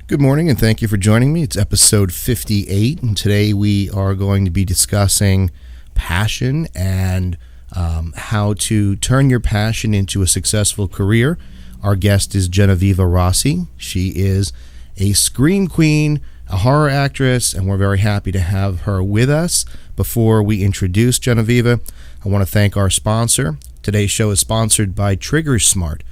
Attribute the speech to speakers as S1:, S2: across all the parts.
S1: Good morning, and thank you for joining me. It's episode 58, and today we are going to be discussing passion and how to turn your passion into a successful career. Our guest is Genoveva Rossi. She is a scream queen, a horror actress, and we're very happy to have her with us. Before we introduce Genoveva, I want to thank our sponsor. Today's show is sponsored by TriggerSmart,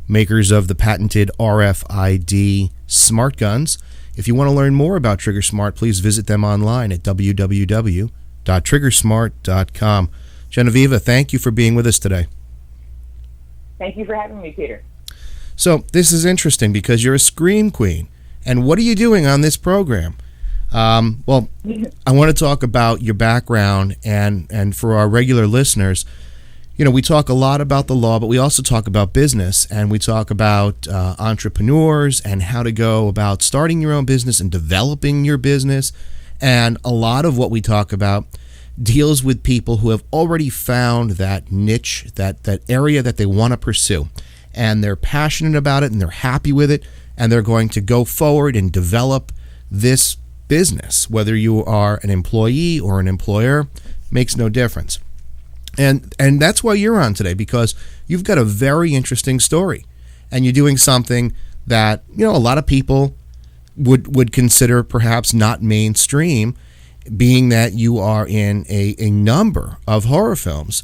S1: makers of the patented RFID smart guns. If you want to learn more about TriggerSmart, please visit them online at www.triggersmart.com. Genoveva, thank you for being with us today.
S2: Thank you for having me, Peter.
S1: So this is interesting because you're a scream queen. And what are you doing on this program? Well, I want to talk about your background, and for our regular listeners, you know, we talk a lot about the law, but we also talk about business, and we talk about entrepreneurs and how to go about starting your own business and developing your business. And a lot of what we talk about deals with people who have already found that niche, that area that they want to pursue, and they're passionate about it and they're happy with it, and they're going to go forward and develop this business. Whether you are an employee or an employer, makes no difference. And that's why you're on today, because you've got a very interesting story, and you're doing something that, you know, a lot of people would consider perhaps not mainstream, being that you are in a number of horror films,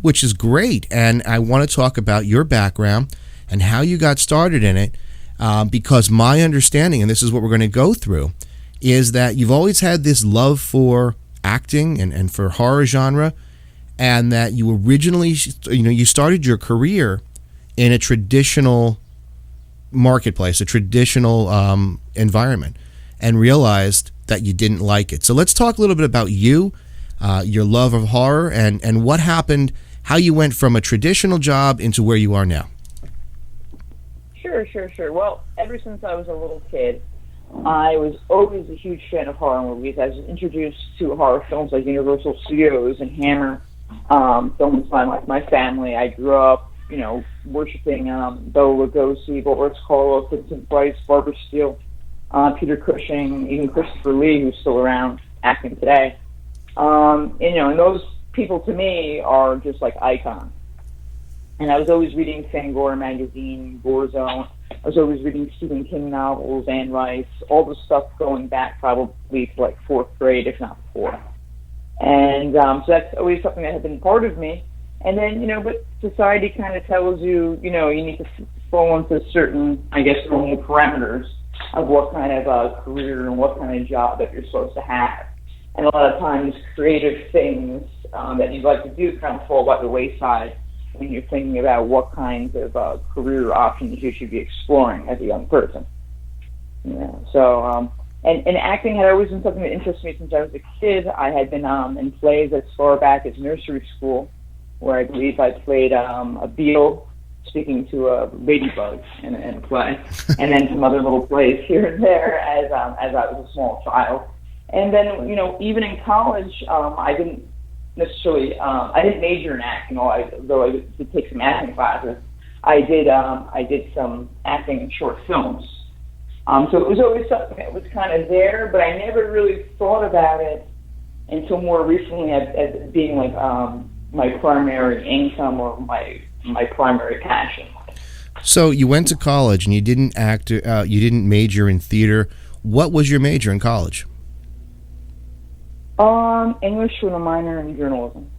S1: which is great. And I want to talk about your background and how you got started in it, because my understanding, and this is what we're going to go through, is that you've always had this love for acting and for horror genre, and that you originally, you started your career in a traditional marketplace, a traditional environment, and realized that you didn't like it. So let's talk a little bit about you, your love of horror, and what happened, how you went from a traditional job into where you are now.
S2: Sure. Well, ever since I was a little kid, I was always a huge fan of horror movies. I was introduced to horror films like Universal Studios and Hammer films by my family. I grew up, worshiping Bela Lugosi, Boris Karloff, Vincent Price, Barbara Steele, Peter Cushing, even Christopher Lee, who's still around acting today. And those people to me are just like icons. And I was always reading Fangora magazine, Gore Zone. I was always reading Stephen King novels, Anne Rice, all the stuff going back probably to like fourth grade, if not before. And so that's always something that had been part of me. And then, but society kind of tells you, you need to fall into certain, normal parameters of what kind of career and what kind of job that you're supposed to have. And a lot of times creative things that you'd like to do kind of fall by the wayside when you're thinking about what kinds of career options you should be exploring as a young person. And acting had always been something that interested me since I was a kid. I had been in plays as far back as nursery school, where I believe I played a beetle speaking to a ladybug in a play, and then some other little plays here and there as I was a small child. And then, even in college, I didn't necessarily, I didn't major in acting, although I did take some acting classes. I did some acting in short films. So it was always something that was kind of there, but I never really thought about it until more recently as being like my primary income or my primary passion.
S1: So you went to college and you didn't act, you didn't major in theater. What was your major in college?
S2: English with a minor in journalism.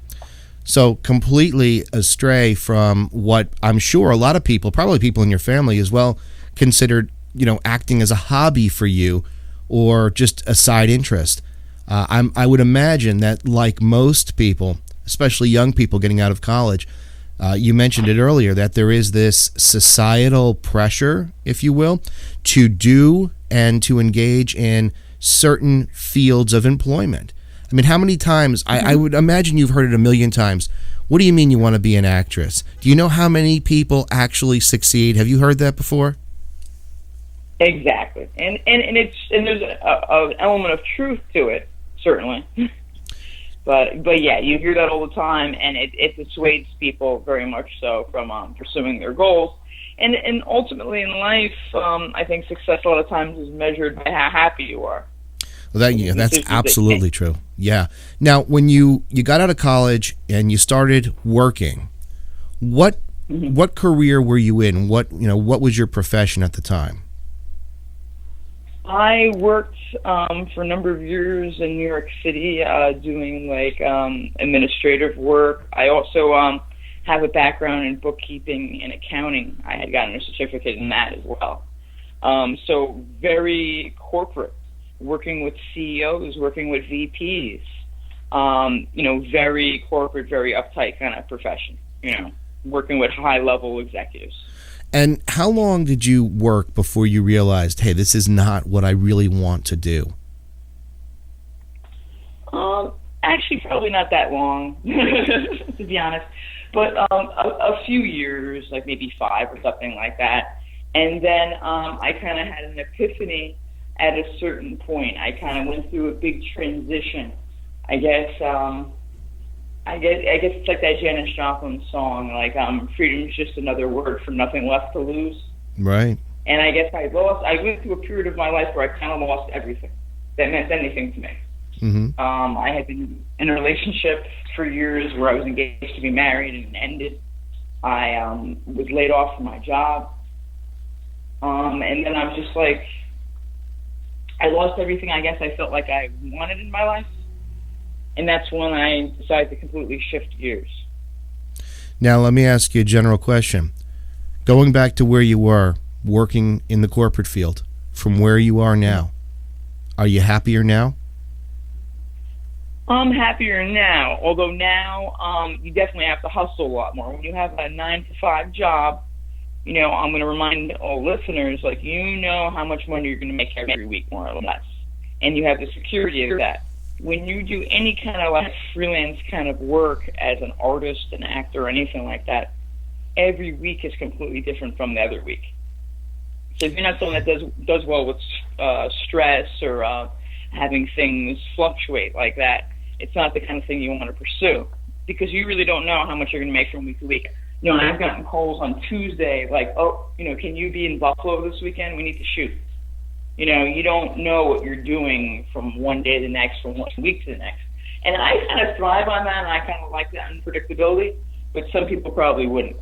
S1: So completely astray from what I'm sure a lot of people, probably people in your family as well, considered, acting as a hobby for you or just a side interest. I would imagine that, like most people, especially young people getting out of college, you mentioned it earlier, that there is this societal pressure, if you will, to do and to engage in certain fields of employment. I mean, how many times, I would imagine you've heard it a million times, what do you mean you want to be an actress? Do you know how many people actually succeed? Have you heard that before?
S2: Exactly. And there's an element of truth to it, certainly. But yeah, you hear that all the time, and it dissuades people very much so from pursuing their goals. And ultimately in life, I think success a lot of times is measured by how happy you are.
S1: Well, that's absolutely true. Yeah. Now, when you got out of college and you started working, what career were you in? What was your profession at the time?
S2: I worked for a number of years in New York City doing administrative work. I also have a background in bookkeeping and accounting. I had gotten a certificate in that as well. So very corporate, working with CEOs, working with VPs, very corporate, very uptight kind of profession, working with high-level executives.
S1: And how long did you work before you realized, hey, this is not what I really want to do?
S2: Actually, probably not that long, to be honest. But a few years, like maybe 5 or something like that. And then I kind of had an epiphany at a certain point. I kind of went through a big transition. I guess it's like that Janis Joplin song, freedom is just another word for nothing left to lose.
S1: Right.
S2: And I guess I went through a period of my life where I kind of lost everything that meant anything to me.
S1: Mm-hmm.
S2: I had been in a relationship for years where I was engaged to be married, and it ended. I was laid off from my job. And then I'm just like, I lost everything I guess I felt like I wanted in my life. And that's when I decided to completely shift gears.
S1: Now, let me ask you a general question. Going back to where you were, working in the corporate field, from where you are now, are you happier now?
S2: I'm happier now, although now you definitely have to hustle a lot more. When you have a 9-to-5 job, I'm going to remind all listeners, how much money you're going to make every week, more or less. And you have the security of that. When you do any kind of freelance kind of work as an artist, an actor, or anything like that, every week is completely different from the other week. So if you're not someone that does well with stress or having things fluctuate like that, it's not the kind of thing you want to pursue, because you really don't know how much you're going to make from week to week. I've gotten calls on Tuesday can you be in Buffalo this weekend? We need to shoot. You don't know what you're doing from one day to the next, from one week to the next. And I kind of thrive on that, and I kind of like that unpredictability, but some people probably wouldn't.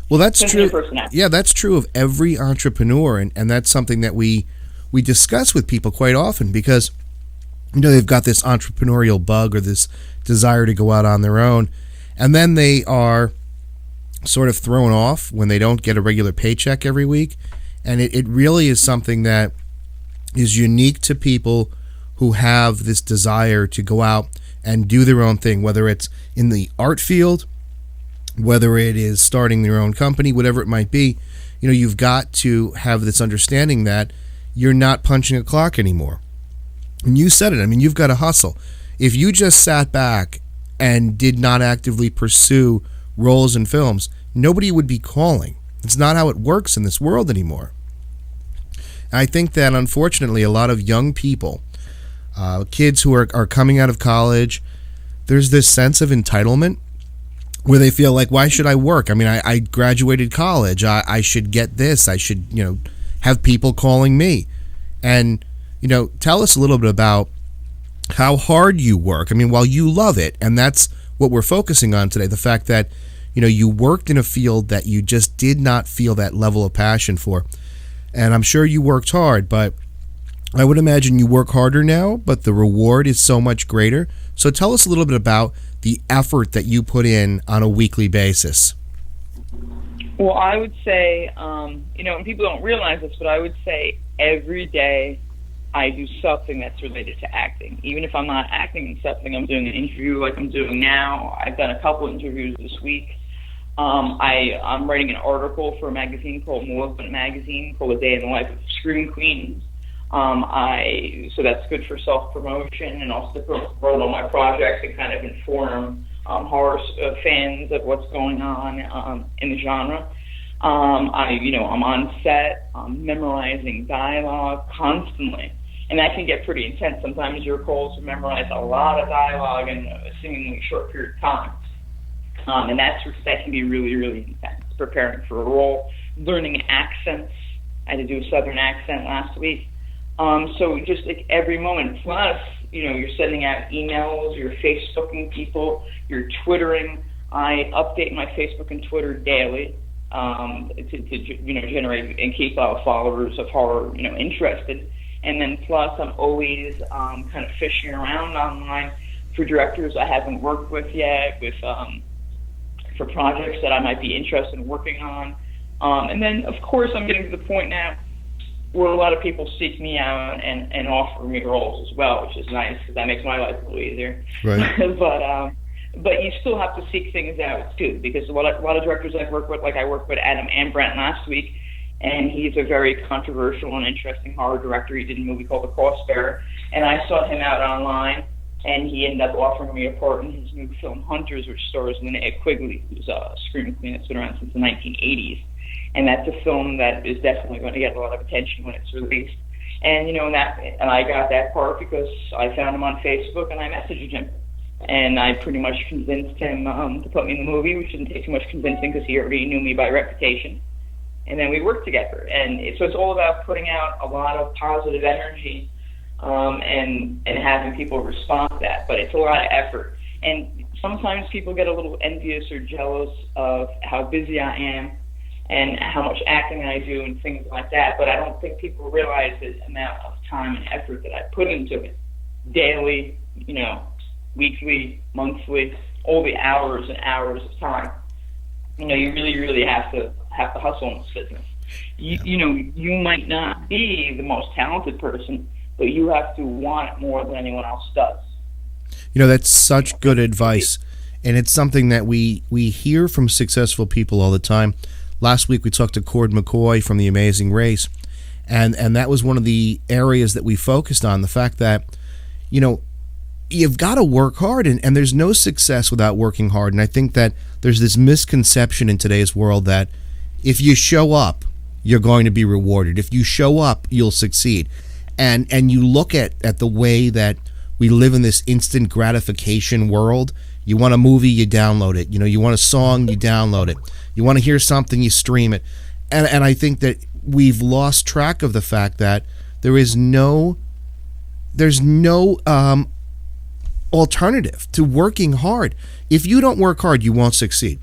S1: Well, that's true. Yeah, that's true of every entrepreneur, and that's something that we discuss with people quite often, because they've got this entrepreneurial bug or this desire to go out on their own, and then they are sort of thrown off when they don't get a regular paycheck every week. And it really is something that is unique to people who have this desire to go out and do their own thing, whether it's in the art field, whether it is starting their own company, whatever it might be. You've got to have this understanding that you're not punching a clock anymore. And you said it. You've got to hustle. If you just sat back and did not actively pursue roles in films, nobody would be calling. It's not how it works in this world anymore. I think that, unfortunately, a lot of young people, kids who are coming out of college, there's this sense of entitlement where they feel like, why should I work? I graduated college. I should get this. I should, have people calling me. And, tell us a little bit about how hard you work. While you love it, and that's what we're focusing on today, the fact that you worked in a field that you just did not feel that level of passion for. And I'm sure you worked hard, but I would imagine you work harder now, but the reward is so much greater. So tell us a little bit about the effort that you put in on a weekly basis.
S2: Well, I would say, and people don't realize this, but I would say every day I do something that's related to acting. Even if I'm not acting in something, I'm doing an interview like I'm doing now. I've done a couple interviews this week. I'm writing an article for a magazine called Malevolent Magazine called A Day in the Life of Scream Queens. So that's good for self-promotion and also to promote all my projects and kind of inform horror fans of what's going on in the genre. I'm on set, I'm memorizing dialogue constantly, and that can get pretty intense. Sometimes you're called to memorize a lot of dialogue in a seemingly short period of time. And that can be really, really intense, preparing for a role, learning accents. I had to do a Southern accent last week. So just like every moment. Plus, you're sending out emails, you're Facebooking people, you're Twittering. I update my Facebook and Twitter daily to generate and keep followers of horror interested. And then plus, I'm always kind of fishing around online for directors I haven't worked with yet, for projects that I might be interested in working on. And then, of course, I'm getting to the point now where a lot of people seek me out and offer me roles as well, which is nice because that makes my life a little easier.
S1: Right.
S2: But you still have to seek things out too, because a lot of directors I've worked with, like I worked with Adam Ambrant last week, and he's a very controversial and interesting horror director. He did a movie called The Crossbearer, and I sought him out online, and he ended up offering me a part in his new film Hunters, which stars Linnea Quigley, who's a scream queen that's been around since the 1980s. And that's a film that is definitely going to get a lot of attention when it's released. And and I got that part because I found him on Facebook and I messaged him, and I pretty much convinced him to put me in the movie, which didn't take too much convincing because he already knew me by reputation. And then we worked together, and so it's all about putting out a lot of positive energy and having people respond to that. But it's a lot of effort, and sometimes people get a little envious or jealous of how busy I am and how much acting I do and things like that. But I don't think people realize the amount of time and effort that I put into it daily, weekly, monthly, all the hours and hours of time. You really, really have to hustle in this business. You might not be the most talented person, but you have to want it more than anyone else does.
S1: That's such good advice, and it's something that we hear from successful people all the time. Last week we talked to Cord McCoy from The Amazing Race, and that was one of the areas that we focused on, the fact that, you've got to work hard, and there's no success without working hard. And I think that there's this misconception in today's world that if you show up, you're going to be rewarded. If you show up, you'll succeed. And you look at the way that we live in this instant gratification world. You want a movie, you download it. You want a song, you download it. You want to hear something, you stream it. And I think that we've lost track of the fact that there's no alternative to working hard. If you don't work hard, you won't succeed.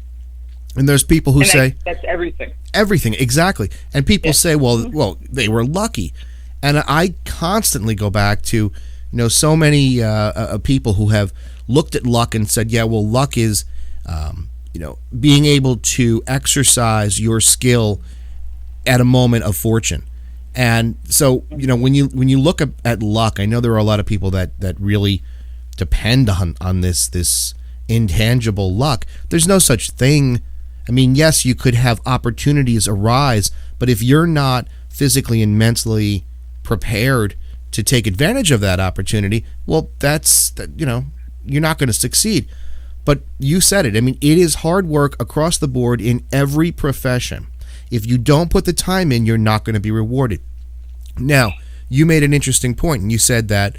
S1: And there's people who say
S2: that's everything.
S1: Everything, exactly. And people say, well, they were lucky. And I constantly go back to, so many people who have looked at luck and said, yeah, well, luck is, being able to exercise your skill at a moment of fortune. And so, when you look at luck, I know there are a lot of people that really depend on this intangible luck. There's no such thing. I mean, yes, you could have opportunities arise, but if you're not physically and mentally prepared to take advantage of that opportunity, well, you're not going to succeed. But you said it. I mean, it is hard work across the board in every profession. If you don't put the time in, you're not going to be rewarded. Now, you made an interesting point, and you said that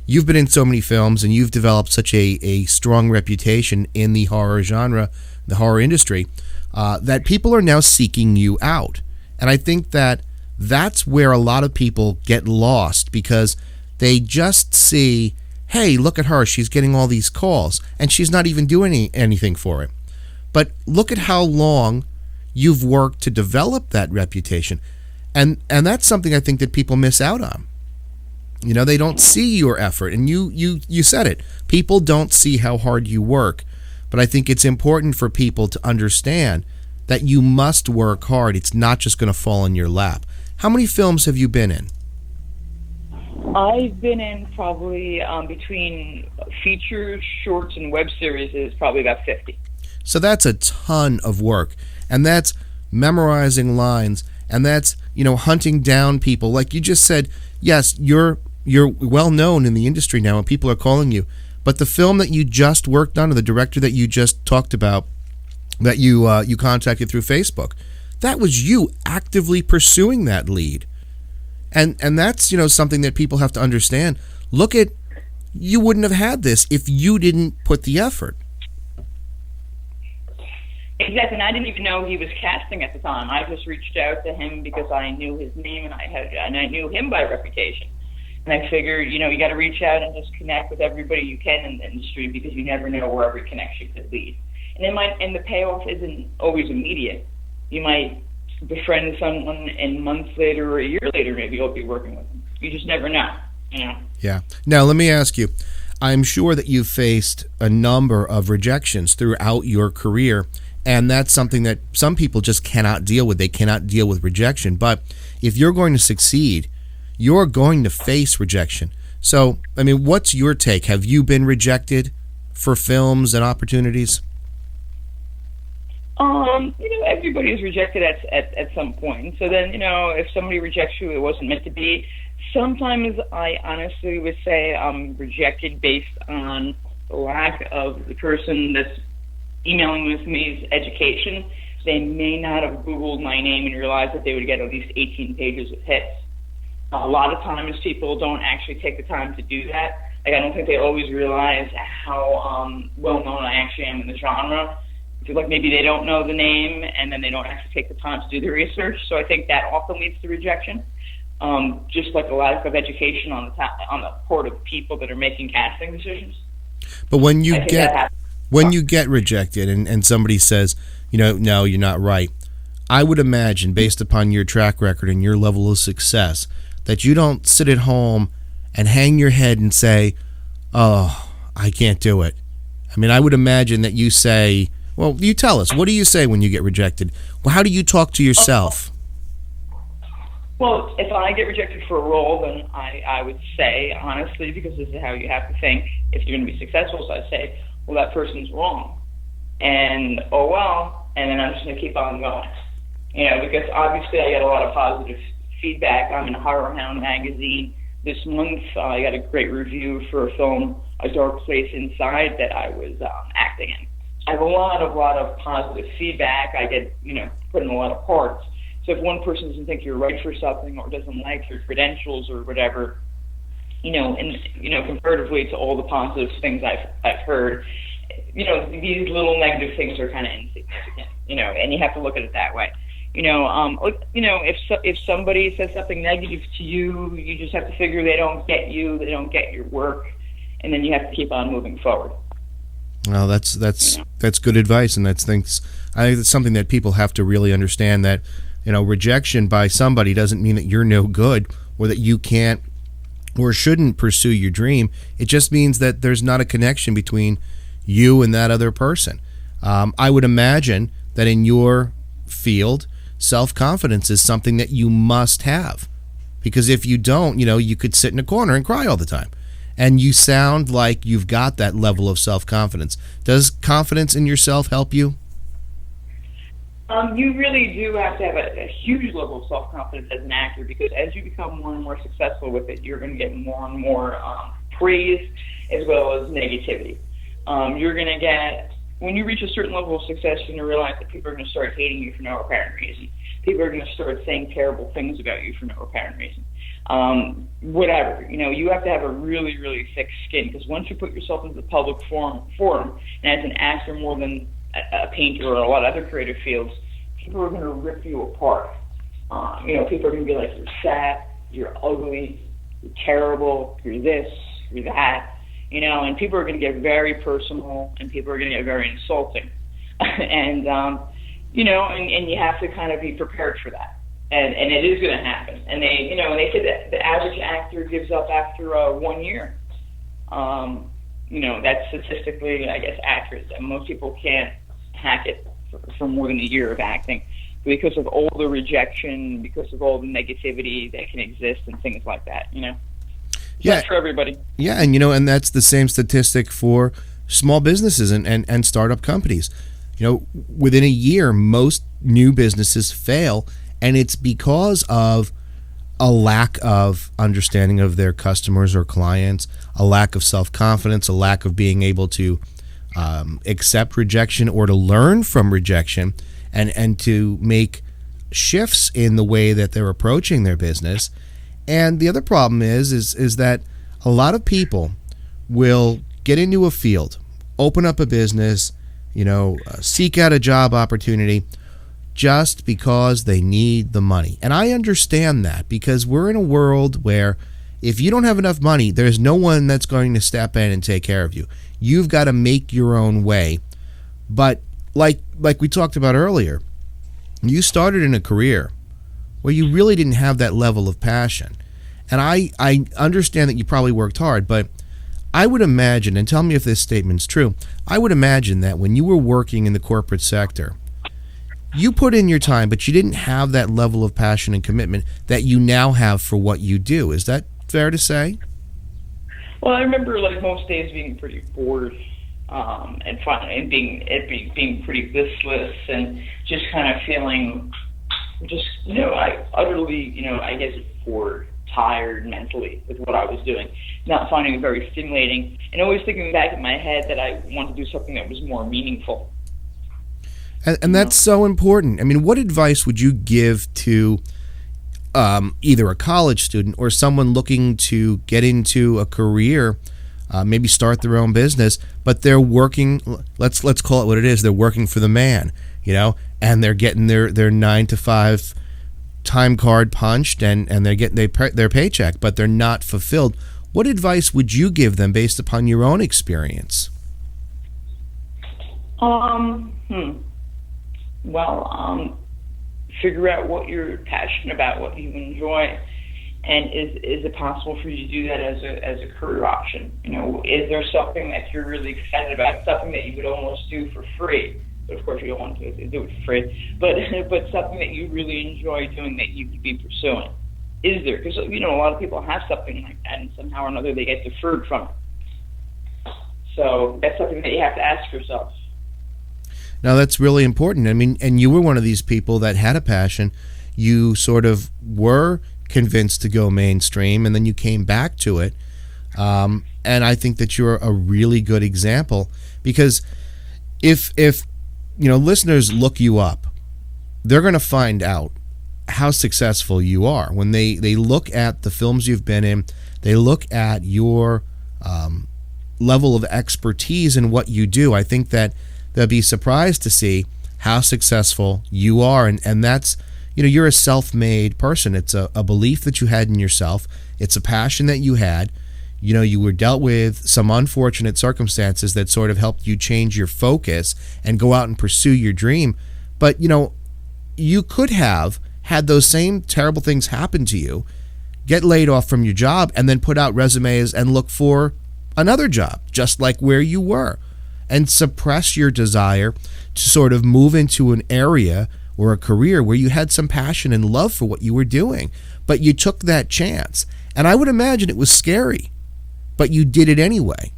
S1: you've been in so many films and you've developed such a strong reputation in the horror genre, the horror industry, that people are now seeking you out. And I think that that's where a lot of people get lost, because they just see, hey, look at her, she's getting all these calls, and she's not even doing anything for it. But look at how long you've worked to develop that reputation. And that's something I think that people miss out on. They don't see your effort, and you said it. People don't see how hard you work, but I think it's important for people to understand that you must work hard. It's not just going to fall in your lap. How many films have you been in?
S2: I've been in probably between features, shorts, and web series is probably about 50.
S1: So that's a ton of work, and that's memorizing lines, and that's hunting down people. Like you just said, yes, you're well known in the industry now, and people are calling you. But the film that you just worked on, or the director that you just talked about, that you contacted through Facebook, that was you actively pursuing that lead. And that's something that people have to understand. Look at, you wouldn't have had this if you didn't put the effort.
S2: Exactly, and I didn't even know he was casting at the time. I just reached out to him because I knew his name and I knew him by reputation. And I figured, you got to reach out and just connect with everybody you can in the industry because you never know where every connection could lead. And the payoff isn't always immediate. You might befriend someone, and months later or a year later, maybe you'll be working with them. You just never know.
S1: Yeah. Now, let me ask you. I'm sure that you've faced a number of rejections throughout your career, and that's something that some people just cannot deal with. They cannot deal with rejection. But if you're going to succeed, you're going to face rejection. So, I mean, what's your take? Have you been rejected for films and opportunities?
S2: Everybody is rejected at some point. So then, if somebody rejects you, it wasn't meant to be. Sometimes I honestly would say I'm rejected based on the lack of the person that's emailing with me's education. They may not have Googled my name and realized that they would get at least 18 pages of hits. A lot of times people don't actually take the time to do that. Like, I don't think they always realize how well known I actually am in the genre. I feel like maybe they don't know the name and then they don't actually take the time to do the research. So I think that often leads to rejection. Just like a lack of education on the part of people that are making casting decisions.
S1: But when you get rejected and somebody says, no, you're not right, I would imagine, based upon your track record and your level of success, that you don't sit at home and hang your head and say, oh, I can't do it. I mean, I would imagine that you say, well, you tell us, what do you say when you get rejected? Well, how do you talk to yourself?
S2: Well, if I get rejected for a role, then I would say, honestly, because this is how you have to think, if you're going to be successful, so I'd say, well, that person's wrong. And, oh, well, and then I'm just going to keep on going. Because obviously I get a lot of positive feedback. I'm in Horror Hound magazine this month. I got a great review for a film, A Dark Place Inside, that I was acting in. I have a lot of positive feedback. I get, put in a lot of parts. So if one person doesn't think you're right for something or doesn't like your credentials or whatever, comparatively to all the positive things I've heard, these little negative things are kind of insignificant, and you have to look at it that way. If somebody says something negative to you, you just have to figure they don't get you, they don't get your work, and then you have to keep on moving forward.
S1: Well, that's good advice, and I think that's something that people have to really understand, that rejection by somebody doesn't mean that you're no good or that you can't or shouldn't pursue your dream. It just means that there's not a connection between you and that other person. I would imagine that in your field, self-confidence is something that you must have, because if you don't, you could sit in a corner and cry all the time. And you sound like you've got that level of self-confidence. Does confidence in yourself help you?
S2: You really do have to have a huge level of self-confidence as an actor, because as you become more and more successful with it, you're going to get more and more praise as well as negativity. You're going to get, when you reach a certain level of success, you're going to realize that people are going to start hating you for no apparent reason. People are going to start saying terrible things about you for no apparent reason. Whatever, you have to have a really, really thick skin, because once you put yourself into the public forum, and as an actor more than a painter or a lot of other creative fields, people are going to rip you apart. People are going to be like, you're sad, you're ugly, you're terrible, you're this, you're that, and people are going to get very personal, and people are going to get very insulting. And you have to kind of be prepared for that. And it is going to happen. And they say that the average actor gives up after 1 year. That's statistically, I guess, accurate. And most people can't hack it for more than a year of acting because of all the rejection, because of all the negativity that can exist and things like that, Yeah. Not for everybody.
S1: Yeah, and that's the same statistic for small businesses and startup companies. Within a year, most new businesses fail, and it's because of a lack of understanding of their customers or clients, a lack of self-confidence, a lack of being able to accept rejection or to learn from rejection, and to make shifts in the way that they're approaching their business. And the other problem is that a lot of people will get into a field, open up a business, seek out a job opportunity just because they need the money. And I understand that, because we're in a world where if you don't have enough money, there's no one that's going to step in and take care of you. You've got to make your own way. But like we talked about earlier, you started in a career where you really didn't have that level of passion. And I understand that you probably worked hard, but I would imagine, and tell me if this statement's true, I would imagine that when you were working in the corporate sector, you put in your time, but you didn't have that level of passion and commitment that you now have for what you do. Is that fair to say?
S2: Well, I remember most days being pretty bored, and fun, and being pretty listless, and just kind of feeling I utterly, I guess, bored, tired mentally with what I was doing, not finding it very stimulating, and always thinking back in my head that I wanted to do something that was more meaningful.
S1: And that's so important. I mean, what advice would you give to either a college student or someone looking to get into a career, maybe start their own business, but they're working, let's call it what it is, they're working for the man, and they're getting their 9 to 5 time card punched, and they're getting their paycheck, but they're not fulfilled. What advice would you give them based upon your own experience?
S2: Well, figure out what you're passionate about, what you enjoy, and is it possible for you to do that as a career option? Is there something that you're really excited about, something that you would almost do for free? But of course, you don't want to do it for free. But something that you really enjoy doing that you could be pursuing. Is there? Because a lot of people have something like that, and somehow or another they get deferred from it. So that's something that you have to ask yourself.
S1: Now, that's really important. I mean, and you were one of these people that had a passion. You sort of were convinced to go mainstream, and then you came back to it. And I think that you're a really good example, because if listeners look you up, they're going to find out how successful you are. When they look at the films you've been in, they look at your level of expertise in what you do. I think that they'll be surprised to see how successful you are. And that's, you're a self-made person. It's a belief that you had in yourself. It's a passion that you had. You were dealt with some unfortunate circumstances that sort of helped you change your focus and go out and pursue your dream. But, you could have had those same terrible things happen to you, get laid off from your job, and then put out resumes and look for another job, just like where you were, and suppress your desire to sort of move into an area or a career where you had some passion and love for what you were doing. But you took that chance. And I would imagine it was scary, but you did it anyway.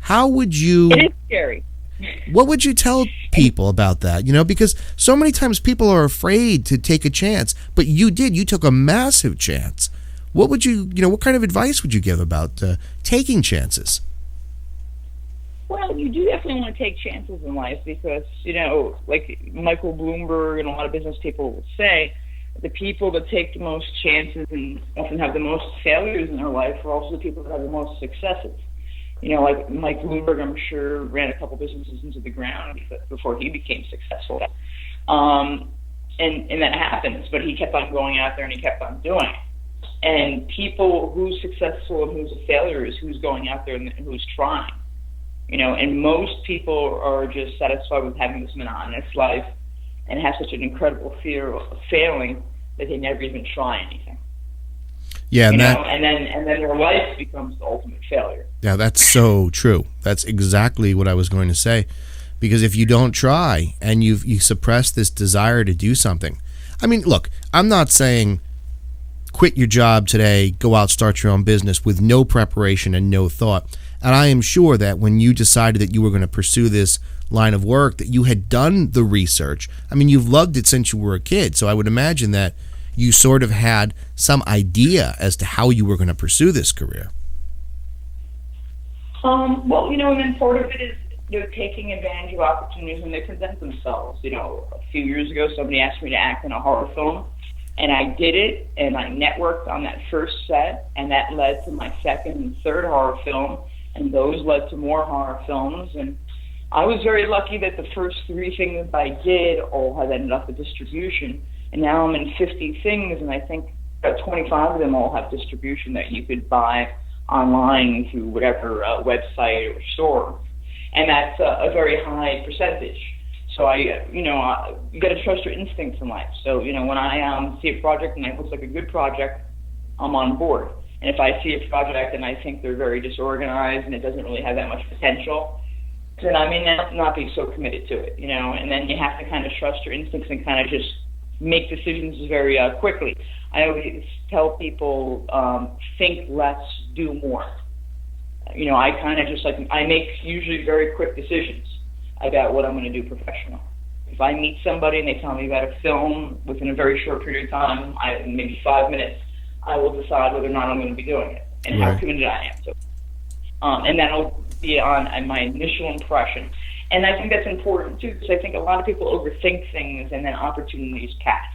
S1: How would you...
S2: It is scary.
S1: What would you tell people about that? Because so many times people are afraid to take a chance, but you did. You took a massive chance. What would you, what kind of advice would you give about taking chances?
S2: Well, you do definitely want to take chances in life because, like Michael Bloomberg and a lot of business people will say, the people that take the most chances and often have the most failures in their life are also the people that have the most successes. Like Mike Bloomberg, I'm sure, ran a couple businesses into the ground before he became successful. And that happens, but he kept on going out there and he kept on doing it. And people who's successful and who's a failure is who's going out there and who's trying. And most people are just satisfied with having this monotonous life and have such an incredible fear of failing that they never even try anything.
S1: Yeah,
S2: and then their life becomes the ultimate failure.
S1: Yeah, that's so true. That's exactly what I was going to say. Because if you don't try and you suppress this desire to do something, I mean, look, I'm not saying quit your job today, go out, start your own business with no preparation and no thought. And I am sure that when you decided that you were going to pursue this line of work, that you had done the research. I mean, you've loved it since you were a kid, so I would imagine that you sort of had some idea as to how you were going to pursue this career.
S2: Well, and then part of it is taking advantage of opportunities when they present themselves. A few years ago, somebody asked me to act in a horror film, and I did it, and I networked on that first set, and that led to my second and third horror film, and those led to more horror films, and I was very lucky that the first 3 things I did all have ended up with distribution, and now I'm in 50 things, and I think about 25 of them all have distribution that you could buy online through whatever website or store, and that's a very high percentage. So you got to trust your instincts in life. So when I see a project and it looks like a good project, I'm on board. And if I see a project and I think they're very disorganized and it doesn't really have that much potential, then I may not be so committed to it, and then you have to kind of trust your instincts and kind of just make decisions very quickly. I always tell people, think less, do more. I kind of just I make usually very quick decisions about what I'm going to do professional. If I meet somebody and they tell me about a film within a very short period of time, maybe 5 minutes, I will decide whether or not I'm going to be doing it and how committed I am to it. And that'll be on my initial impression. And I think that's important too, because I think a lot of people overthink things and then opportunities pass.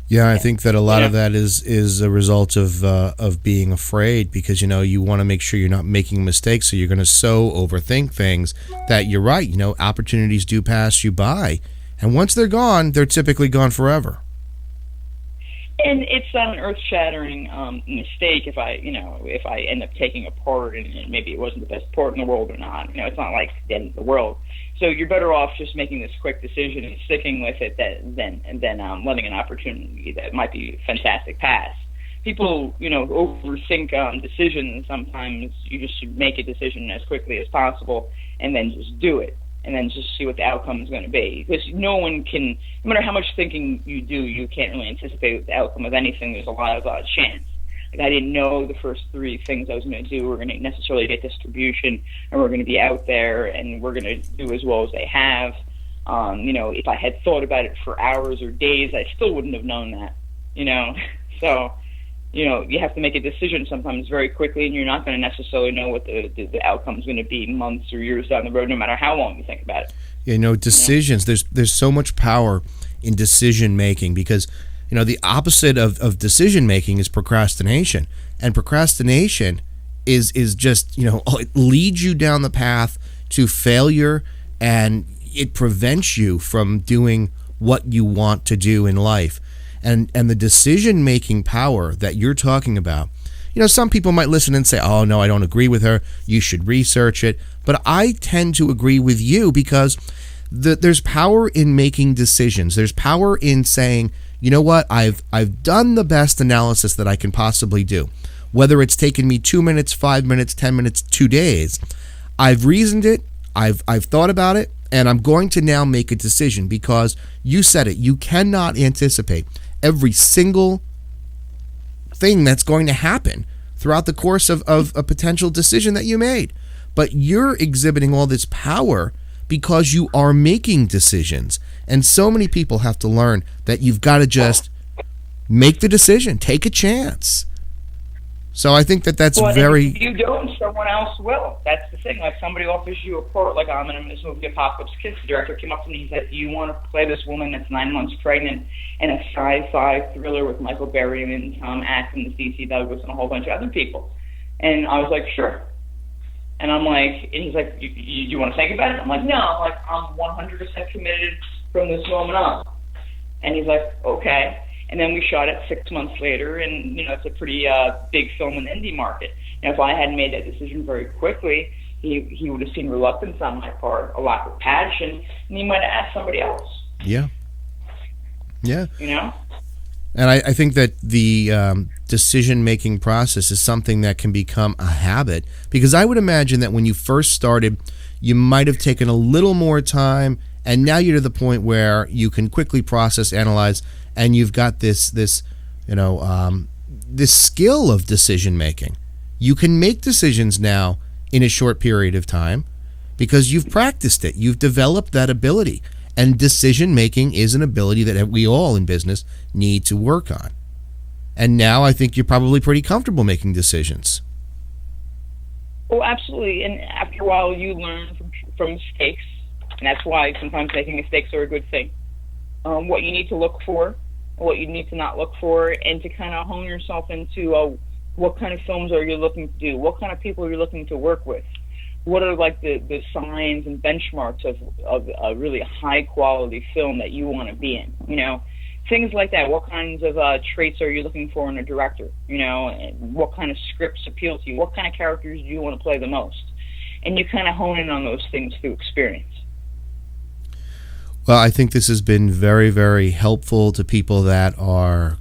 S1: Yeah, I think that a lot of that is a result of being afraid, because you want to make sure you're not making mistakes, so you're going to so overthink things that you're right. Opportunities do pass you by, and once they're gone, they're typically gone forever.
S2: And it's not an earth-shattering mistake if I end up taking a part and maybe it wasn't the best part in the world or not. It's not like the end of the world. So you're better off just making this quick decision and sticking with it than letting an opportunity that might be fantastic pass. People, overthink decisions. Sometimes you just should make a decision as quickly as possible and then just do it. And then just see what the outcome is going to be. Because no one can, no matter how much thinking you do, you can't really anticipate the outcome of anything. There's a lot of chance. I didn't know the first 3 things I was going to do were going to necessarily get distribution, and we're going to be out there, and we're going to do as well as they have. If I had thought about it for hours or days, I still wouldn't have known that. So you have to make a decision sometimes very quickly, and you're not going to necessarily know what the outcome is going to be months or years down the road, no matter how long you think about it.
S1: Decisions. There's so much power in decision making, because the opposite of decision making is procrastination, and procrastination is just it leads you down the path to failure, and it prevents you from doing what you want to do in life. And the decision-making power that you're talking about, some people might listen and say, oh, no, I don't agree with her. You should research it. But I tend to agree with you, because there's power in making decisions. There's power in saying, you know what, I've done the best analysis that I can possibly do. Whether it's taken me 2 minutes, 5 minutes, 10 minutes, 2 days, I've reasoned it, I've thought about it, and I'm going to now make a decision, because you said it, you cannot anticipate every single thing that's going to happen throughout the course of a potential decision that you made. But you're exhibiting all this power because you are making decisions. And so many people have to learn that you've got to just make the decision, take a chance. So I think that's very...
S2: If you don't, someone else will. That's the thing. Like, somebody offers you a part, like I'm in this movie, Apocalypse Kids. The director came up to me, he said, do you want to play this woman that's 9 months pregnant in a sci-fi thriller with Michael Berryman and Tom Atkins, C.C. Douglas, and a whole bunch of other people? And I was like, sure. And I'm like, and he's like, you want to think about it? I'm like, no, I'm 100% committed from this moment on. And he's like, okay. And then we shot it 6 months later, and it's a pretty big film in the indie market. Now, if I hadn't made that decision very quickly, he would have seen reluctance on my part, a lack of passion, and he might have asked somebody else.
S1: Yeah. And I think that the decision-making process is something that can become a habit, because I would imagine that when you first started, you might have taken a little more time, and now you're to the point where you can quickly process, analyze, and you've got this skill of decision making. You can make decisions now in a short period of time because you've practiced it. You've developed that ability. And decision making is an ability that we all in business need to work on. And now I think you're probably pretty comfortable making decisions.
S2: Oh, absolutely. And after a while, you learn from mistakes. And that's why sometimes making mistakes are a good thing. What you need to look for, what you need to not look for, and to kind of hone yourself into what kind of films are you looking to do, what kind of people are you looking to work with, what are like the signs and benchmarks of a really high quality film that you want to be in, things like that. What kinds of traits are you looking for in a director, and what kind of scripts appeal to you, what kind of characters do you want to play the most, and you kind of hone in on those things through experience.
S1: Well, I think this has been very, very helpful to people that are,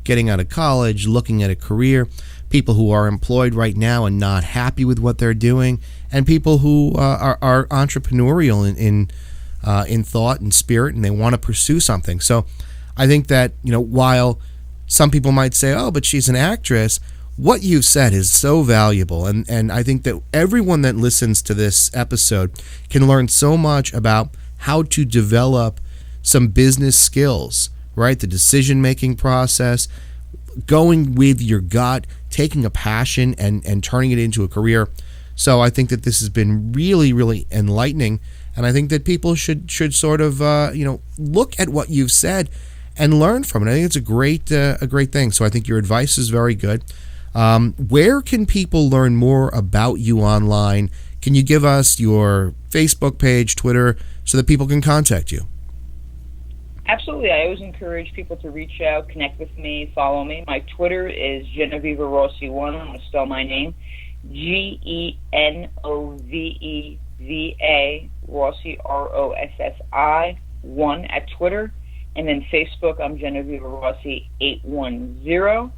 S1: getting out of college, looking at a career, people who are employed right now and not happy with what they're doing, and people who are entrepreneurial in thought and spirit, and they want to pursue something. So I think that, while some people might say, oh, but she's an actress, what you've said is so valuable. And I think that everyone that listens to this episode can learn so much about how to develop some business skills, right? The decision-making process, going with your gut, taking a passion and turning it into a career. So I think that this has been really, really enlightening. And I think that people should sort of, look at what you've said and learn from it. I think it's a great thing. So I think your advice is very good. Where can people learn more about you online? Can you give us your Facebook page, Twitter, so that people can contact you?
S2: Absolutely. I always encourage people to reach out, connect with me, follow me. My Twitter is Genoveva Rossi 1. I'm going to spell my name. Genoveva Rossi, Rossi 1 at Twitter. And then Facebook, I'm Genoveva Rossi 810.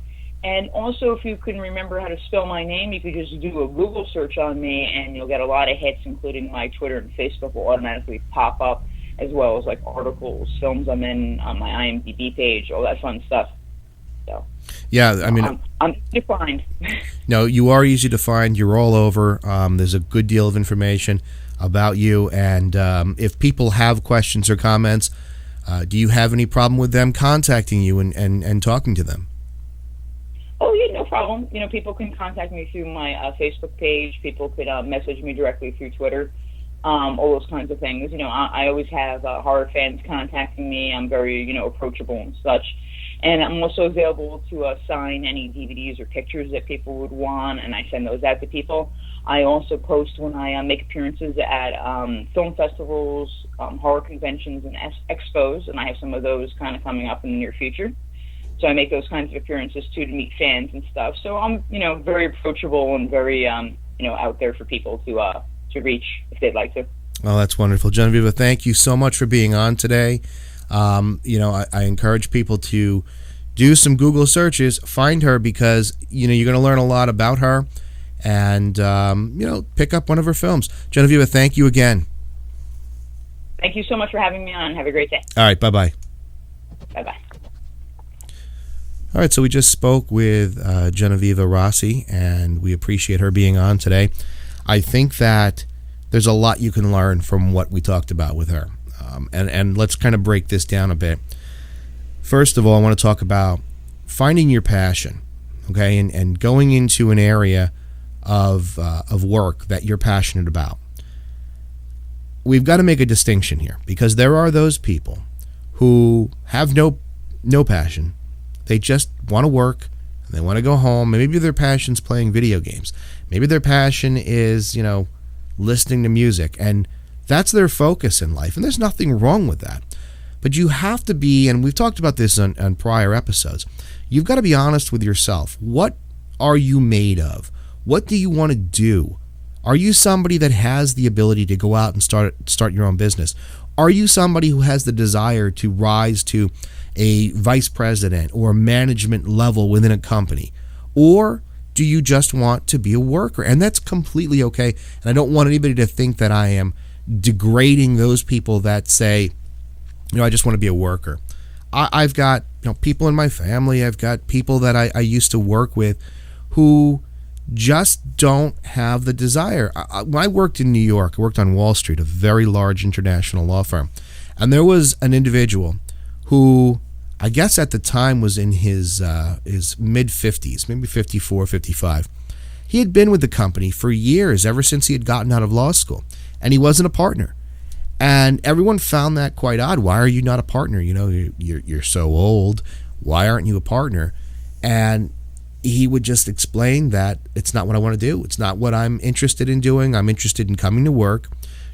S2: And also, if you can remember how to spell my name, you could just do a Google search on me, and you'll get a lot of hits, including my Twitter and Facebook will automatically pop up, as well as like articles, films I'm in on my IMDb page, all that fun stuff. So
S1: yeah, I mean,
S2: I'm easy to find.
S1: No, you are easy to find. You're all over. There's a good deal of information about you, and if people have questions or comments, do you have any problem with them contacting you and talking to them?
S2: Oh, yeah, no problem. People can contact me through my Facebook page. People could message me directly through Twitter. All those kinds of things. I always have horror fans contacting me. I'm very, approachable and such. And I'm also available to sign any DVDs or pictures that people would want, and I send those out to people. I also post when I make appearances at film festivals, horror conventions, and expos, and I have some of those kind of coming up in the near future. So I make those kinds of appearances, too, to meet fans and stuff. So I'm, very approachable and very, out there for people to reach if they'd like to.
S1: Oh, that's wonderful. Genoveva, thank you so much for being on today. I encourage people to do some Google searches, find her, because, you're going to learn a lot about her, and, pick up one of her films. Genoveva, thank you again.
S2: Thank you so much for having me on. Have a great day.
S1: All right, bye-bye.
S2: Bye-bye.
S1: All right, so we just spoke with Genoveva Rossi, and we appreciate her being on today. I think that there's a lot you can learn from what we talked about with her. And let's kind of break this down a bit. First of all, I want to talk about finding your passion, okay, and going into an area of work that you're passionate about. We've got to make a distinction here, because there are those people who have no passion. They just want to work, and they want to go home. Maybe their passion's playing video games. Maybe their passion is, listening to music, and that's their focus in life, and there's nothing wrong with that. But you have to be, and we've talked about this on prior episodes, you've got to be honest with yourself. What are you made of? What do you want to do? Are you somebody that has the ability to go out and start your own business? Are you somebody who has the desire to rise to a vice president or management level within a company? Or do you just want to be a worker? And that's completely okay. And I don't want anybody to think that I am degrading those people that say, I just want to be a worker. I've got people in my family, I've got people that I used to work with who just don't have the desire. When I worked in New York, I worked on Wall Street, a very large international law firm. And there was an individual who I guess at the time was in his mid-50s, maybe 54, 55. He had been with the company for years, ever since he had gotten out of law school, and he wasn't a partner. And everyone found that quite odd. Why are you not a partner? You're so old. Why aren't you a partner? And he would just explain that it's not what I want to do. It's not what I'm interested in doing. I'm interested in coming to work,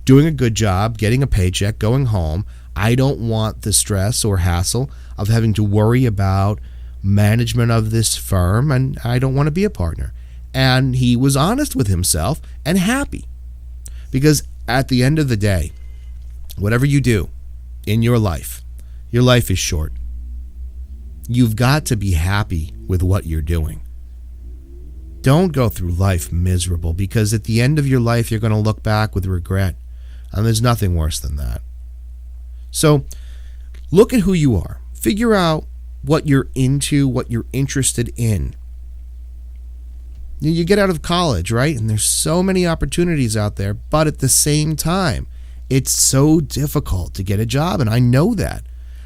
S1: doing a good job, getting a paycheck, going home. I don't want the stress or hassle of having to worry about management of this firm, and I don't want to be a partner. And he was honest with himself and happy, because at the end of the day, whatever you do in your life is short. You've got to be happy with what you're doing. Don't go through life miserable, because at the end of your life, you're going to look back with regret. And there's nothing worse than that. So look at who you are. Figure out what you're into, what you're interested in. You get out of college, right? And there's so many opportunities out there, but at the same time, it's so difficult to get a job, and I know that.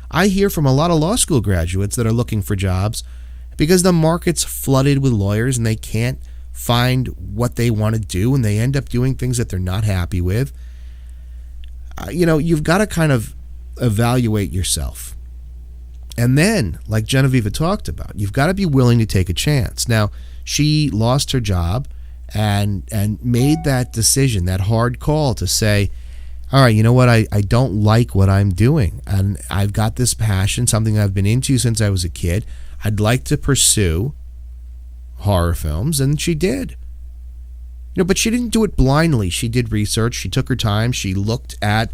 S1: I hear from a lot of law school graduates that are looking for jobs because the market's flooded with lawyers and they can't find what they want to do, and they end up doing things that they're not happy with. You've got to kind of evaluate yourself. And then, like Genoveva talked about, you've got to be willing to take a chance. Now, she lost her job and made that decision, that hard call to say, all right, you know what, I don't like what I'm doing, and I've got this passion, something I've been into since I was a kid. I'd like to pursue horror films, and she did. But she didn't do it blindly. She did research. She took her time. She looked at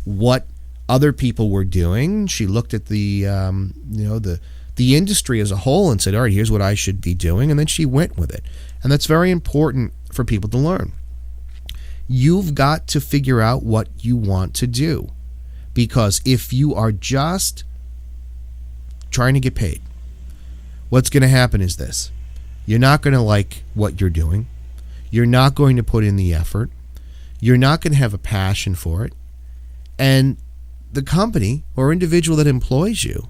S1: what other people were doing. She looked at the industry as a whole and said, all right, here's what I should be doing, and then she went with it. And that's very important for people to learn. You've got to figure out what you want to do, because if you are just trying to get paid, what's going to happen is this. You're not going to like what you're doing. You're not going to put in the effort. You're not going to have a passion for it. And the company or individual that employs you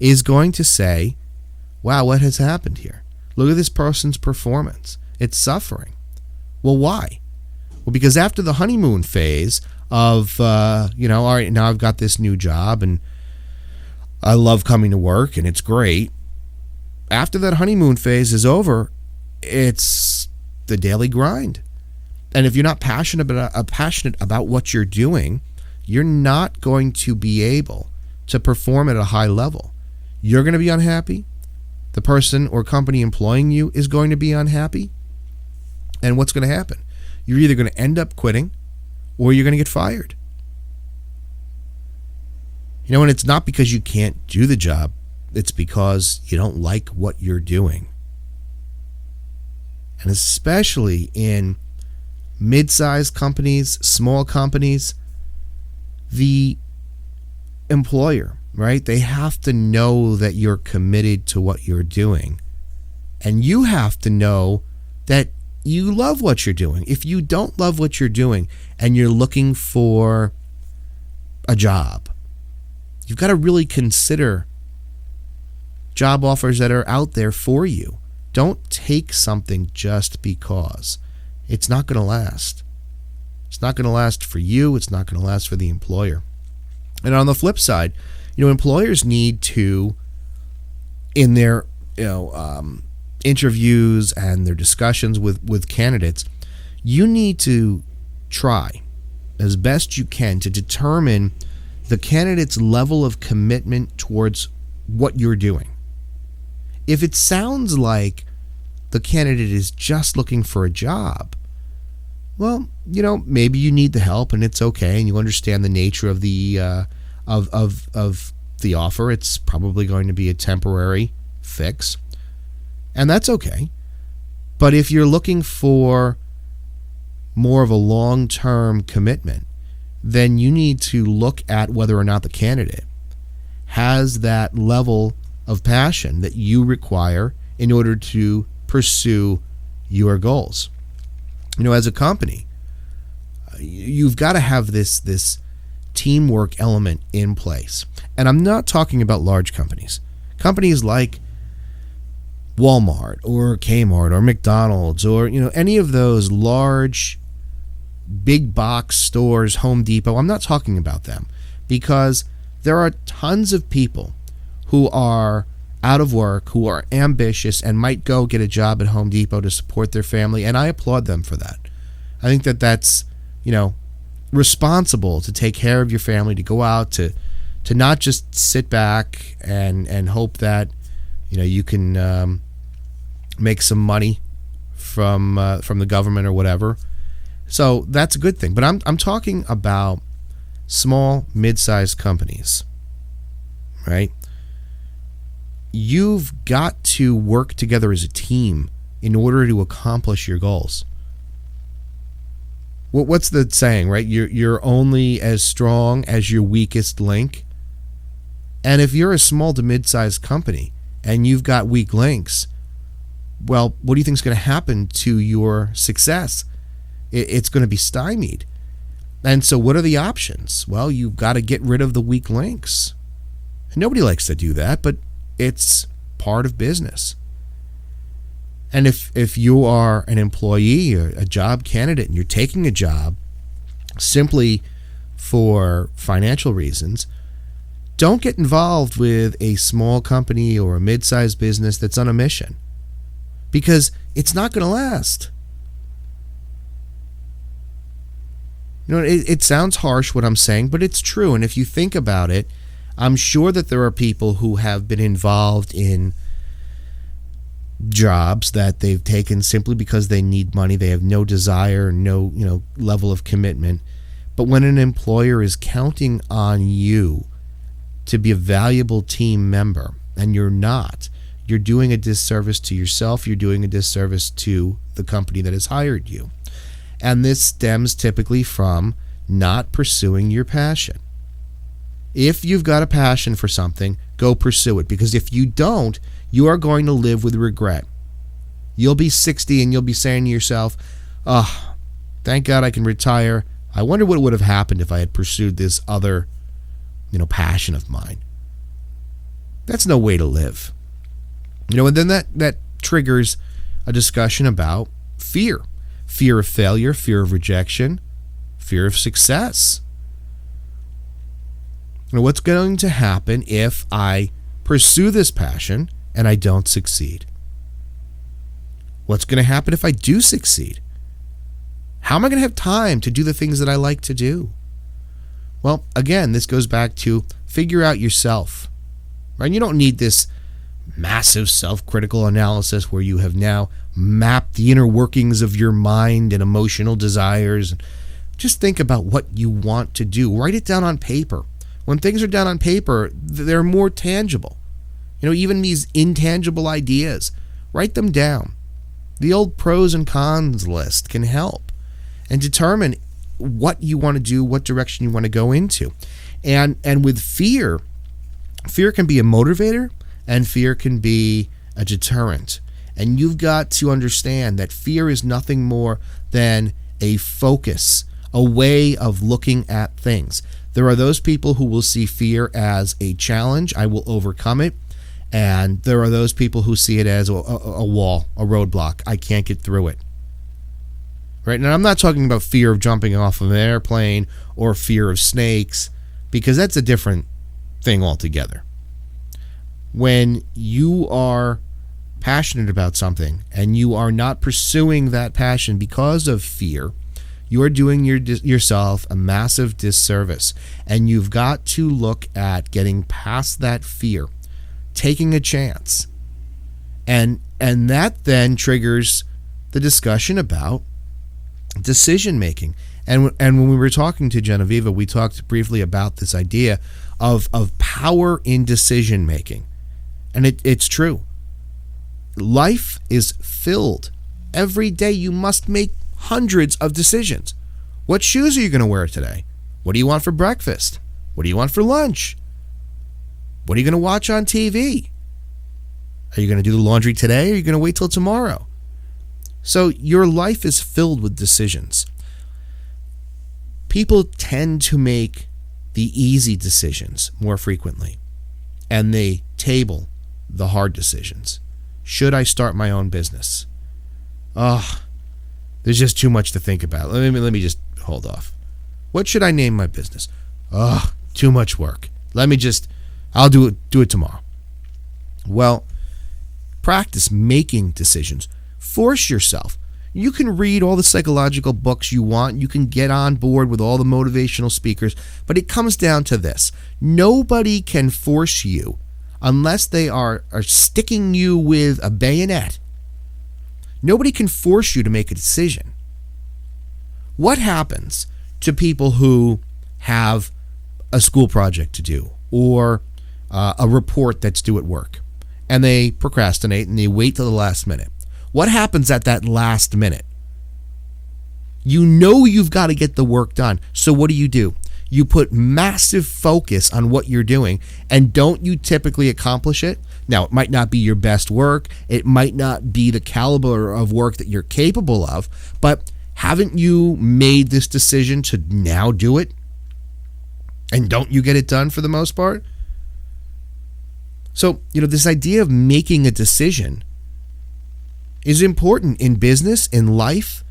S1: is going to say, wow, what has happened here? Look at this person's performance. It's suffering. Well, why? Well, because after the honeymoon phase of, all right, now I've got this new job and I love coming to work and it's great. After that honeymoon phase is over, it's the daily grind. And if you're not passionate about what you're doing, you're not going to be able to perform at a high level. You're going to be unhappy. The person or company employing you is going to be unhappy. And what's going to happen? You're either going to end up quitting or you're going to get fired. And it's not because you can't do the job. It's because you don't like what you're doing. And especially in mid-sized companies, small companies, the employer, right? They have to know that you're committed to what you're doing. And you have to know that you love what you're doing. If you don't love what you're doing and you're looking for a job, you've got to really consider job offers that are out there for you. Don't take something just because. It's not going to last. It's not going to last for you. It's not going to last for the employer. And on the flip side, employers need to, in their interviews and their discussions with candidates, you need to try as best you can to determine the candidate's level of commitment towards what you're doing. If it sounds like the candidate is just looking for a job, well, maybe you need the help and it's okay, and you understand the nature of the of the offer. It's probably going to be a temporary fix, and that's okay. But if you're looking for more of a long-term commitment, then you need to look at whether or not the candidate has that level of passion that you require in order to pursue your goals. As a company, you've got to have this teamwork element in place. And I'm not talking about large companies. Companies like Walmart or Kmart or McDonald's or any of those large big box stores, Home Depot. I'm not talking about them, because there are tons of people who are out of work who are ambitious and might go get a job at Home Depot to support their family, and I applaud them for that. I think that that's, responsible to take care of your family, to go out, to not just sit back and hope that, you can make some money from the government or whatever. So that's a good thing. But I'm talking about small, mid-sized companies, right? You've got to work together as a team in order to accomplish your goals. What's the saying, right? You're only as strong as your weakest link. And if you're a small to mid-sized company and you've got weak links, well, what do you think is going to happen to your success? It's going to be stymied. And so what are the options? Well, you've got to get rid of the weak links. And nobody likes to do that, but it's part of business. And if you are an employee or a job candidate and you're taking a job simply for financial reasons, don't get involved with a small company or a mid-sized business that's on a mission, because it's not going to last. It sounds harsh what I'm saying, but it's true. And if you think about it, I'm sure that there are people who have been involved in jobs that they've taken simply because they need money. They have no desire, no level of commitment. But when an employer is counting on you to be a valuable team member and you're not, you're doing a disservice to yourself. You're doing a disservice to the company that has hired you. And this stems typically from not pursuing your passion. If you've got a passion for something, go pursue it. Because if you don't, you are going to live with regret. You'll be 60 and you'll be saying to yourself, oh, thank God I can retire. I wonder what would have happened if I had pursued this other, passion of mine. That's no way to live. And then that triggers a discussion about fear. Fear of failure, fear of rejection, fear of success. What's going to happen if I pursue this passion and I don't succeed? What's going to happen if I do succeed? How am I going to have time to do the things that I like to do? Well, again, this goes back to figure out yourself. Right? You don't need this massive self-critical analysis where you have now mapped the inner workings of your mind and emotional desires. Just think about what you want to do. Write it down on paper. When things are down on paper, they're more tangible. Even these intangible ideas, write them down. The old pros and cons list can help and determine what you want to do, what direction you want to go into. And with fear can be a motivator and fear can be a deterrent. And you've got to understand that fear is nothing more than a focus, a way of looking at things. There are those people who will see fear as a challenge. I will overcome it. And there are those people who see it as a wall, a roadblock. I can't get through it. Right? And I'm not talking about fear of jumping off of an airplane or fear of snakes, because that's a different thing altogether. When you are passionate about something and you are not pursuing that passion because of fear, you are doing yourself a massive disservice. And you've got to look at getting past that fear, taking a chance. And that then triggers the discussion about decision making. And when we were talking to Genoveva, we talked briefly about this idea of power in decision making. And it's true. Life is filled. Every day you must make hundreds of decisions. What shoes are you going to wear today? What do you want for breakfast? What do you want for lunch? What are you going to watch on TV? Are you going to do the laundry today or are you going to wait till tomorrow? So your life is filled with decisions. People tend to make the easy decisions more frequently, and they table the hard decisions. Should I start my own business? There's just too much to think about. Let me just hold off. What should I name my business? Too much work. I'll do it tomorrow. Well, practice making decisions. Force yourself. You can read all the psychological books you want. You can get on board with all the motivational speakers. But it comes down to this. Nobody can force you unless they are sticking you with a bayonet. Nobody can force you to make a decision. What happens to people who have a school project to do or a report that's due at work, and they procrastinate and they wait till the last minute? What happens at that last minute? You know you've got to get the work done. So what do? You put massive focus on what you're doing, and don't you typically accomplish it? Now, it might not be your best work. It might not be the caliber of work that you're capable of, but haven't you made this decision to now do it? And don't you get it done for the most part? So, this idea of making a decision is important in business, in life,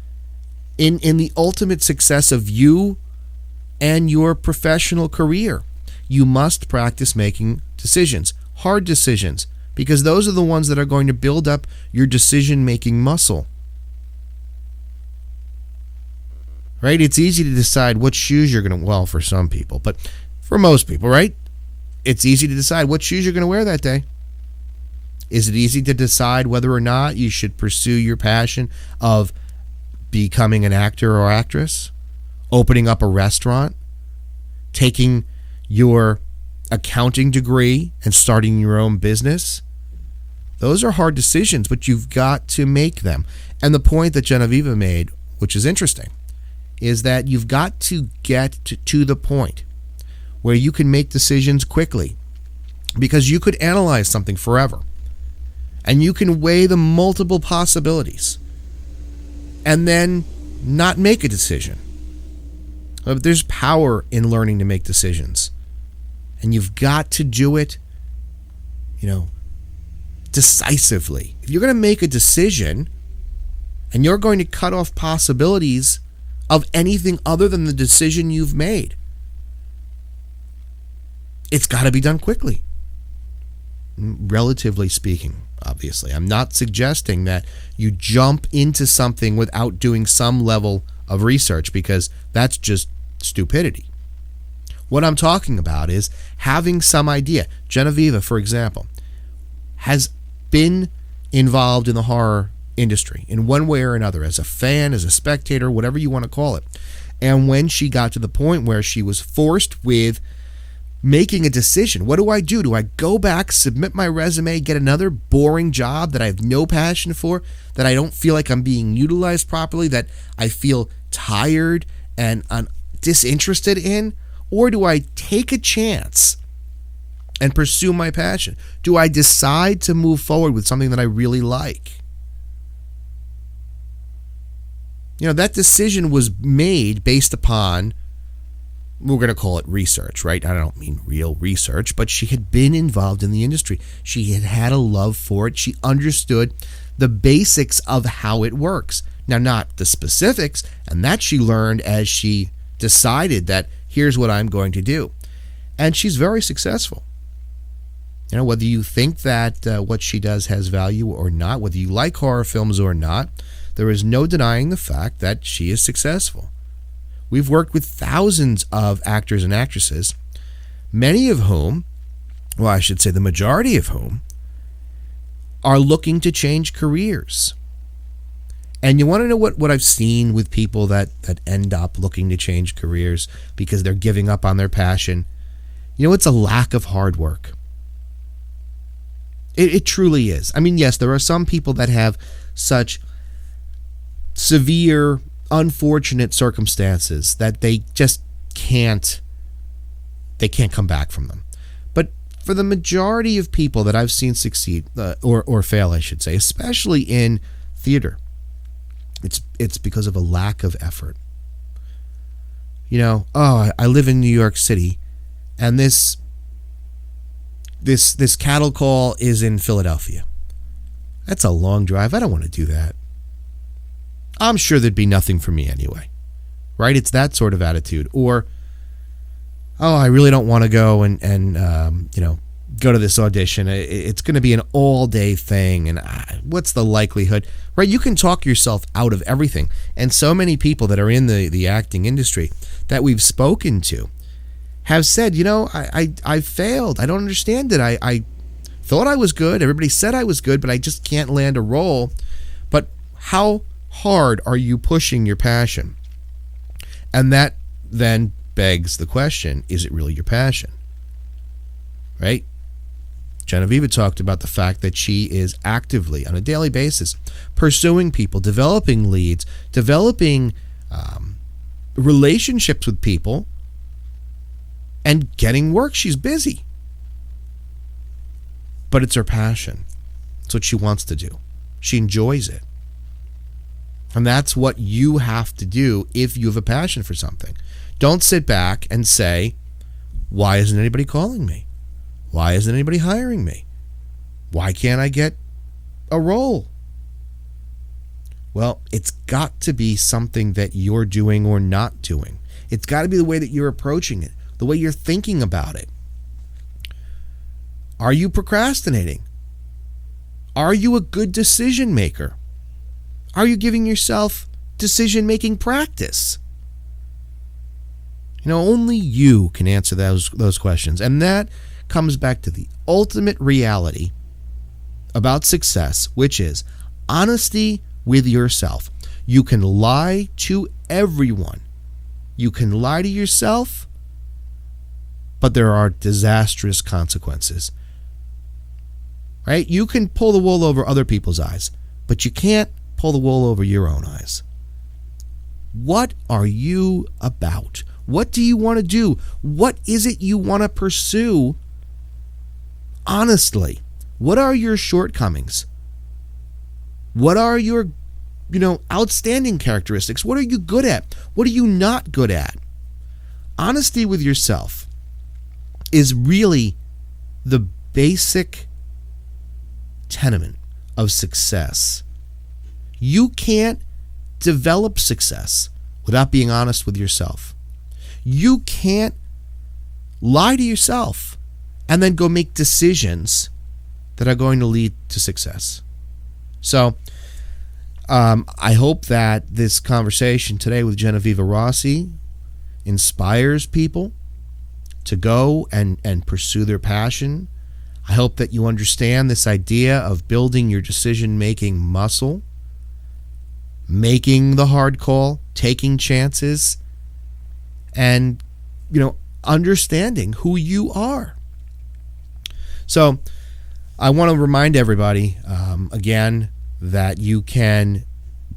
S1: in the ultimate success of you and your professional career. You must practice making decisions, hard decisions, because those are the ones that are going to build up your decision-making muscle. Right? It's easy to decide what shoes you're going to, well, for some people, but for most people, right? It's easy to decide what shoes you're going to wear that day. Is it easy to decide whether or not you should pursue your passion of becoming an actor or actress, opening up a restaurant, taking your accounting degree and starting your own business? Those are hard decisions, but you've got to make them. And the point that Genoveva made, which is interesting, is that you've got to get to the point where you can make decisions quickly, because you could analyze something forever and you can weigh the multiple possibilities and then not make a decision. But there's power in learning to make decisions, and you've got to do it, decisively. If you're going to make a decision and you're going to cut off possibilities of anything other than the decision you've made, it's got to be done quickly. Relatively speaking, obviously. I'm not suggesting that you jump into something without doing some level of research, because that's just stupidity. What I'm talking about is having some idea. Genoveva, for example, has been involved in the horror industry in one way or another, as a fan, as a spectator, whatever you want to call it. And when she got to the point where she was forced with making a decision, what do I do? Do I go back, submit my resume, get another boring job that I have no passion for, that I don't feel like I'm being utilized properly, that I feel tired and disinterested in? Or do I take a chance and pursue my passion? Do I decide to move forward with something that I really like? That decision was made based upon, we're going to call it research, right? I don't mean real research, but she had been involved in the industry. She had had a love for it. She understood the basics of how it works. Now, not the specifics, and that she learned as she decided that here's what I'm going to do. And she's very successful. Whether you think that what she does has value or not, whether you like horror films or not, there is no denying the fact that she is successful. We've worked with thousands of actors and actresses, many of whom, well, I should say the majority of whom, are looking to change careers. And you want to know what I've seen with people that end up looking to change careers because they're giving up on their passion? It's a lack of hard work. It truly is. I mean, yes, there are some people that have such severe, unfortunate circumstances that they just can't come back from them. But for the majority of people that I've seen succeed, or fail, I should say, especially in theater, it's because of a lack of effort. I live in New York City, and this cattle call is in Philadelphia. That's a long drive. I don't want to do that. I'm sure there'd be nothing for me anyway, right? It's that sort of attitude. Or, I really don't want to go and go to this audition. It's going to be an all-day thing, and what's the likelihood? Right? You can talk yourself out of everything. And so many people that are in the acting industry that we've spoken to have said, I failed. I don't understand it. I thought I was good. Everybody said I was good, but I just can't land a role. But how hard are you pushing your passion? And that then begs the question, is it really your passion? Right? Genoveva talked about the fact that she is actively, on a daily basis, pursuing people, developing leads, developing relationships with people, and getting work. She's busy. But it's her passion. It's what she wants to do. She enjoys it. And that's what you have to do if you have a passion for something. Don't sit back and say, why isn't anybody calling me? Why isn't anybody hiring me? Why can't I get a role? Well, it's got to be something that you're doing or not doing. It's got to be the way that you're approaching it, the way you're thinking about it. Are you procrastinating? Are you a good decision maker? Are you giving yourself decision-making practice? Only you can answer those questions. And that comes back to the ultimate reality about success, which is honesty with yourself. You can lie to everyone. You can lie to yourself, but there are disastrous consequences. Right? You can pull the wool over other people's eyes, but you can't pull the wool over your own eyes. What are you about? What do you want to do? What is it you want to pursue? Honestly, what are your shortcomings? What are your, outstanding characteristics? What are you good at? What are you not good at? Honesty with yourself is really the basic tenement of success. You can't develop success without being honest with yourself. You can't lie to yourself and then go make decisions that are going to lead to success. So, I hope that this conversation today with Genoveva Rossi inspires people to go and pursue their passion. I hope that you understand this idea of building your decision-making muscle, making the hard call, taking chances, and, understanding who you are. So I want to remind everybody, again, that you can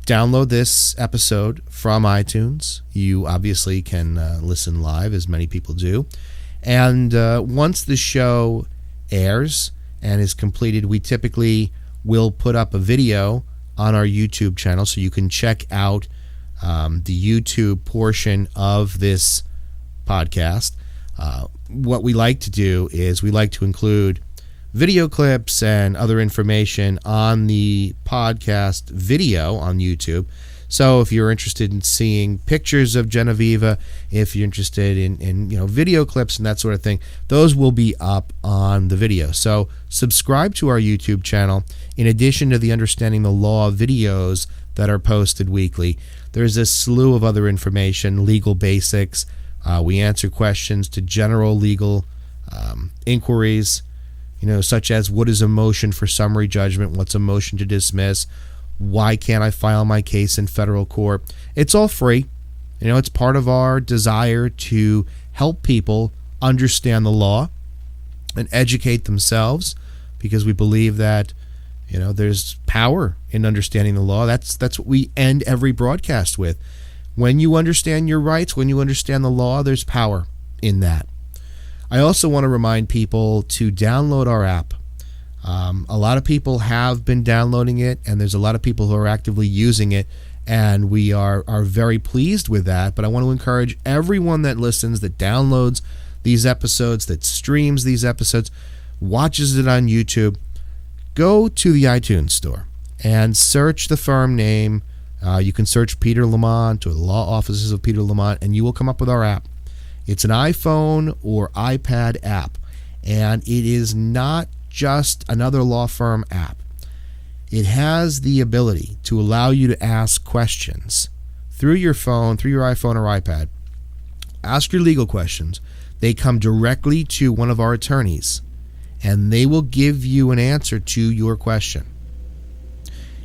S1: download this episode from iTunes. You obviously can listen live, as many people do. And once the show airs and is completed, we typically will put up a video on our YouTube channel, so you can check out the YouTube portion of this podcast. What we like to do is we like to include video clips and other information on the podcast video on YouTube. So if you're interested in seeing pictures of Genoveva, if you're interested in video clips and that sort of thing, those will be up on the video. So subscribe to our YouTube channel. In addition to the Understanding the Law videos that are posted weekly, there's a slew of other information, legal basics. We answer questions to general legal inquiries, such as what is a motion for summary judgment, what's a motion to dismiss, why can't I file my case in federal court. It's all free. It's part of our desire to help people understand the law and educate themselves, because we believe that there's power in understanding the law. That's what we end every broadcast with. When you understand your rights, when you understand the law, there's power in that. I also want to remind people to download our app. A lot of people have been downloading it, and there's a lot of people who are actively using it, and we are very pleased with that. But I want to encourage everyone that listens, that downloads these episodes, that streams these episodes, watches it on YouTube, go to the iTunes store and search the firm name. You can search Peter Lamont or the law offices of Peter Lamont, and you will come up with our app. It's an iPhone or iPad app, And it is not just another law firm app. It has the ability to allow you to ask questions through your phone, through your iPhone or iPad. Ask your legal questions. They come directly to one of our attorneys, and they will give you an answer to your question.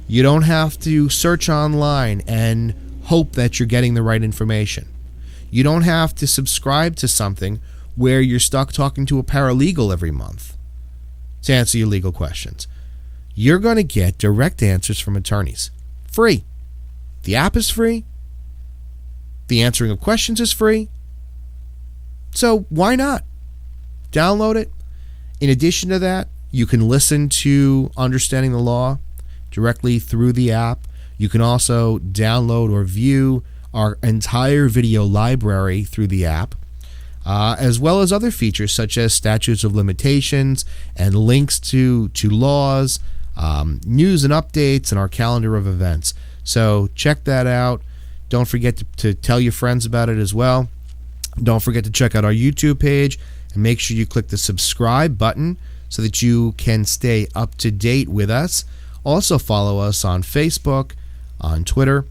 S1: You don't have to search online and hope that you're getting the right information. You don't have to subscribe to something where you're stuck talking to a paralegal every month to answer your legal questions. You're going to get direct answers from attorneys. Free. The app is free. The answering of questions is free. So why not? Download it. In addition to that, you can listen to Understanding the Law directly through the app. You can also download or view our entire video library through the app, as well as other features such as statutes of limitations and links to laws, news and updates, and our calendar of events. So check that out. Don't forget to tell your friends about it as well. Don't forget to check out our YouTube page and make sure you click the subscribe button so that you can stay up to date with us. Also follow us on Facebook, on Twitter.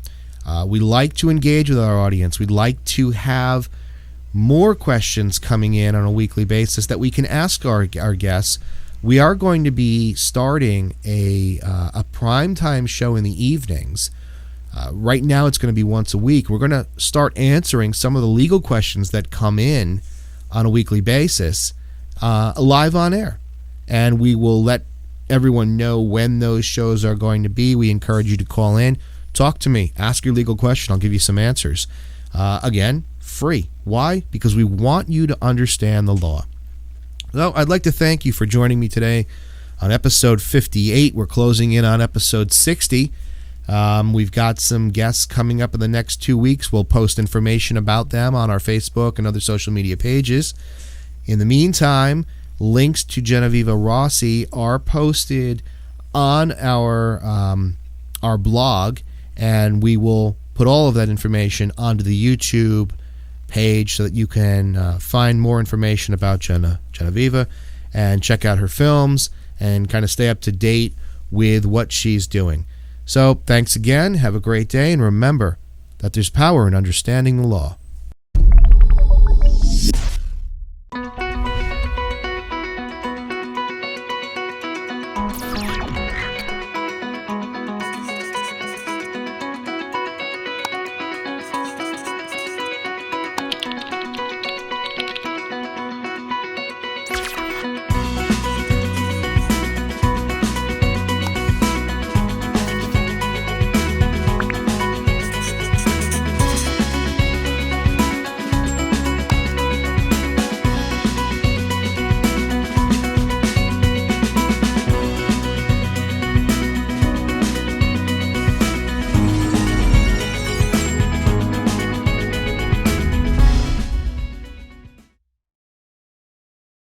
S1: We like to engage with our audience. We'd like to have more questions coming in on a weekly basis that we can ask our guests. We are going to be starting a primetime show in the evenings. Right now it's going to be once a week. We're going to start answering some of the legal questions that come in on a weekly basis live on air. And we will let everyone know when those shows are going to be. We encourage you to call in, talk to me, ask your legal question. I'll give you some answers. Again, free. Why? Because we want you to understand the law. So I'd like to thank you for joining me today on episode 58. We're closing in on episode 60. We've got some guests coming up in the next 2 weeks. We'll post information about them on our Facebook and other social media pages. In the meantime, links to Genoveva Rossi are posted on our blog, and we will put all of that information onto the YouTube page so that you can find more information about Genoveva and check out her films and kind of stay up to date with what she's doing. So thanks again. Have a great day, and remember that there's power in understanding the law.